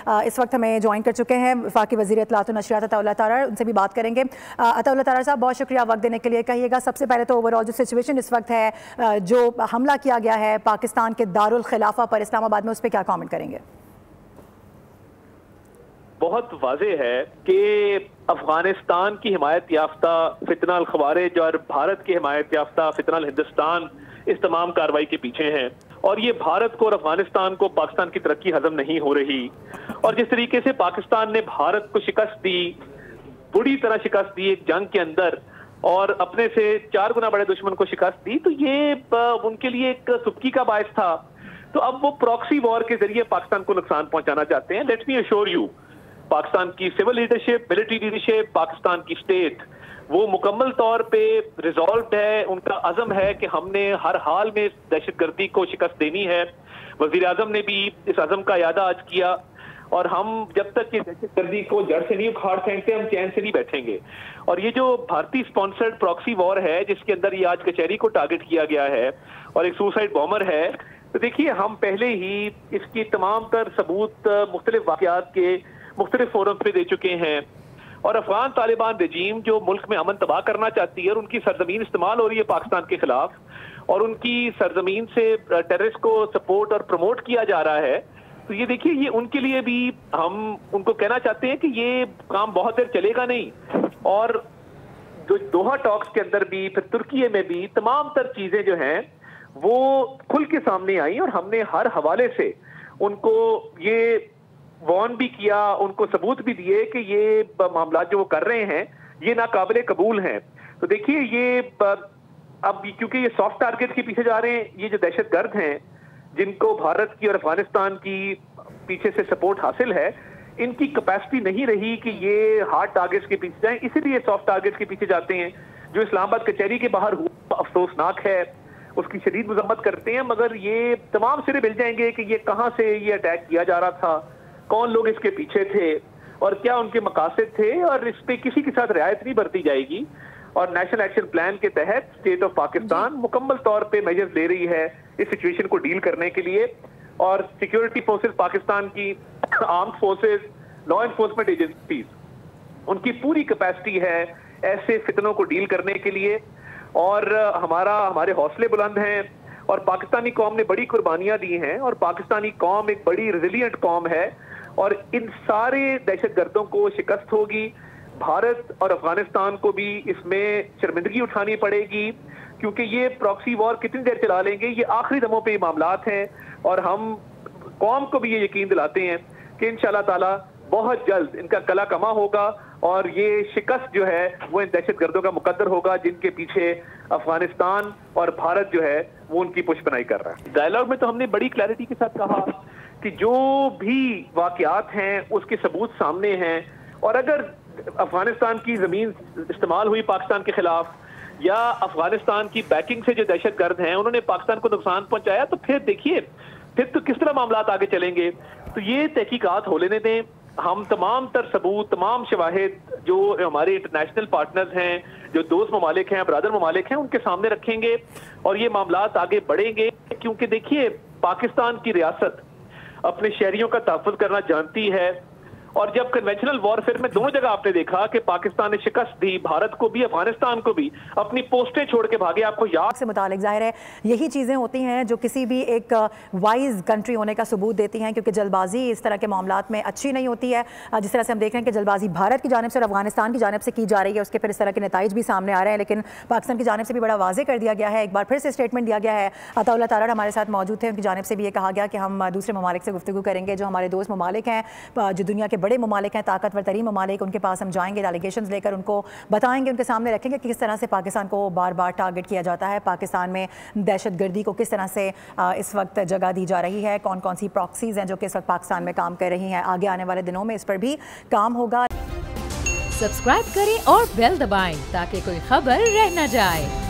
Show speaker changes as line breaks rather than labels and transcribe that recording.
इस वक्त हमें ज्वाइन कर चुके हैं वफाकी वज़ीर इत्तलात व नशरियात अताउल्लाह तारर, उनसे भी बात करेंगे। अताउल्लाह तारर साहब, बहुत शुक्रिया वक्त देने के लिए। कहिएगा सबसे पहले तो ओवरऑल जो सिचुएशन इस वक्त है, जो हमला किया गया है पाकिस्तान के दारुल खिलाफा पर इस्लामाबाद में, उस पर क्या कमेंट करेंगे?
बहुत वाज़ेह है कि अफगानिस्तान की हिमायत याफ्ता फितना अल खवारिज और भारत की हिमायत याफ्ता फितना अल हिंदुस्तान इस तमाम कार्रवाई के पीछे हैं। और ये भारत को और अफगानिस्तान को पाकिस्तान की तरक्की हजम नहीं हो रही। और जिस तरीके से पाकिस्तान ने भारत को शिकस्त दी, बुरी तरह शिकस्त दी एक जंग के अंदर, और अपने से 4 गुना बड़े दुश्मन को शिकस्त दी, तो ये उनके लिए एक सुबकी का बायस था। तो अब वो प्रॉक्सी वॉर के जरिए पाकिस्तान को नुकसान पहुंचाना चाहते हैं। Let me assure you, Pakistan की civil leadership, military leadership, Pakistan की स्टेट, वो मुकम्मल तौर पे रिजॉल्व्ड है। उनका अज़म है कि हमने हर हाल में दहशतगर्दी को शिकस्त देनी है। वज़ीर आज़म ने भी इस अज़म का यादा आज किया। और हम जब तक कि दहशतगर्दी को जड़ से नहीं उखाड़ फेंकते, हम चैन से नहीं बैठेंगे। और ये जो भारतीय स्पॉन्सर्ड प्रॉक्सी वॉर है, जिसके अंदर ये आज कचहरी को टारगेट किया गया है और एक सुसाइड बॉम्बर है, तो देखिए हम पहले ही इसकी तमाम तर सबूत मुख्तलिफ वाक़यात के मुख्तलिफ फोरम पे दे चुके हैं। और अफगान तालिबान रजीम जो मुल्क में अमन तबाह करना चाहती है और उनकी सरजमीन इस्तेमाल हो रही है पाकिस्तान के खिलाफ, और उनकी सरजमीन से टेररिस्ट को सपोर्ट और प्रमोट किया जा रहा है, तो ये देखिए ये उनके लिए भी हम उनको कहना चाहते हैं कि ये काम बहुत देर चलेगा नहीं। और जो दोहा टॉक्स के अंदर भी, फिर तुर्की में भी तमाम तर चीजें जो हैं वो खुल के सामने आई, और हमने हर हवाले से उनको ये वार्न भी किया, उनको सबूत भी दिए कि ये मामला जो वो कर रहे हैं ये नाकाबिले कबूल हैं। तो देखिए ये अब क्योंकि ये सॉफ्ट टारगेट के पीछे जा रहे हैं, ये जो दहशतगर्द हैं जिनको भारत की और अफगानिस्तान की पीछे से सपोर्ट हासिल है, इनकी कैपेसिटी नहीं रही कि ये हार्ड टारगेट्स के पीछे जाएं, इसीलिए सॉफ्ट टारगेट्स के पीछे जाते हैं। जो इस्लामाबाद कचहरी के बाहर हुआ अफसोसनाक है, उसकी शदीद मजम्मत करते हैं, मगर ये तमाम सिरे मिल जाएंगे कि ये कहाँ से ये अटैक किया जा रहा था, कौन लोग इसके पीछे थे और क्या उनके मकासद थे, और इस पे किसी के साथ रियायत नहीं बरती जाएगी। और नेशनल एक्शन प्लान के तहत स्टेट ऑफ पाकिस्तान मुकम्मल तौर पे मेजर्स ले रही है इस सिचुएशन को डील करने के लिए। और सिक्योरिटी फोर्सेस पाकिस्तान की, armed forces, law enforcement agencies, उनकी पूरी कैपेसिटी है ऐसे फितनों को डील करने के लिए। और हमारे हौसले बुलंद हैं, और पाकिस्तानी कौम ने बड़ी कुर्बानियां दी हैं, और पाकिस्तानी कौम एक बड़ी रेजिलिएंट कौम है, और इन सारे दहशतगर्दों को शिकस्त होगी। भारत और अफगानिस्तान को भी इसमें शर्मिंदगी उठानी पड़ेगी, क्योंकि ये प्रॉक्सी वॉर कितनी देर चला लेंगे, ये आखिरी दमों पे मामलात हैं। और हम कौम को भी ये यकीन दिलाते हैं कि इंशाअल्लाह ताला बहुत जल्द इनका कला कमा होगा, और ये शिकस्त जो है वो इन दहशतगर्दों का मुकद्दर होगा जिनके पीछे अफगानिस्तान और भारत जो है वो उनकी पुष्पनाई कर रहा है। डायलॉग में तो हमने बड़ी क्लैरिटी के साथ कहा कि जो भी वाकयात हैं उसके सबूत सामने हैं, और अगर अफगानिस्तान की जमीन इस्तेमाल हुई पाकिस्तान के खिलाफ, या अफगानिस्तान की बैकिंग से जो दहशतगर्द हैं उन्होंने पाकिस्तान को नुकसान पहुंचाया, तो फिर देखिए फिर तो किस तरह मामलात आगे चलेंगे। तो ये तहकीकात हो लेने दें। हम तमाम तर सबूत, तमाम शवाहिद जो हमारे इंटरनेशनल पार्टनर्स हैं, जो दोस्त ममालिक हैं, ब्रदर ममालिक हैं, उनके सामने रखेंगे, और ये मामलात आगे बढ़ेंगे। क्योंकि देखिए पाकिस्तान की रियासत अपने शहरियों का तहफ़्फ़ुज़ करना जानती है, और जब कन्वेंशनल वॉरफेयर में दोनों जगह आपने देखा कि पाकिस्तान ने शिकस्त दी, भारत को भी अफगानिस्तान को भी, अपनी पोस्टें छोड़ के भागे। आपको याद
से मुतालिक जाहिर है यही चीज़ें होती हैं जो किसी भी एक वाइज कंट्री होने का सबूत देती हैं, क्योंकि जल्दबाजी इस तरह के मामलात में अच्छी नहीं होती है। जिस तरह से हम देख रहे हैं कि जल्दबाजी भारत की जानिब से और अफगानिस्तान की जानिब से की जा रही है, उसके फिर इस तरह के नताइज भी सामने आ रहे हैं। लेकिन पाकिस्तान की जानिब से भी बड़ा वाज़ेह कर दिया गया है, एक बार फिर से स्टेटमेंट दिया गया है। अताउल्लाह तारर हमारे साथ मौजूद थे, उनकी जानिब से भी ये कहा गया कि हम दूसरे ममालिक से गुफ्तगू करेंगे, जो हमारे दोस्त ममालिक हैं, जो दुनिया के बड़े ममालिक हैं, ताकतवर तरीन ममालिक, उनके पास हम जाएंगे, डेलीगेशंस लेकर उनको बताएंगे, उनके सामने रखेंगे कि किस तरह से पाकिस्तान को बार बार टारगेट किया जाता है, पाकिस्तान में दहशतगर्दी को किस तरह से इस वक्त जगह दी जा रही है, कौन कौन सी प्रॉक्सीज हैं जो कि इस वक्त पाकिस्तान में काम कर रही हैं। आगे आने वाले दिनों में इस पर भी काम होगा।
सब्सक्राइब करें और बेल दबाएं ताकि कोई खबर रह न जाए।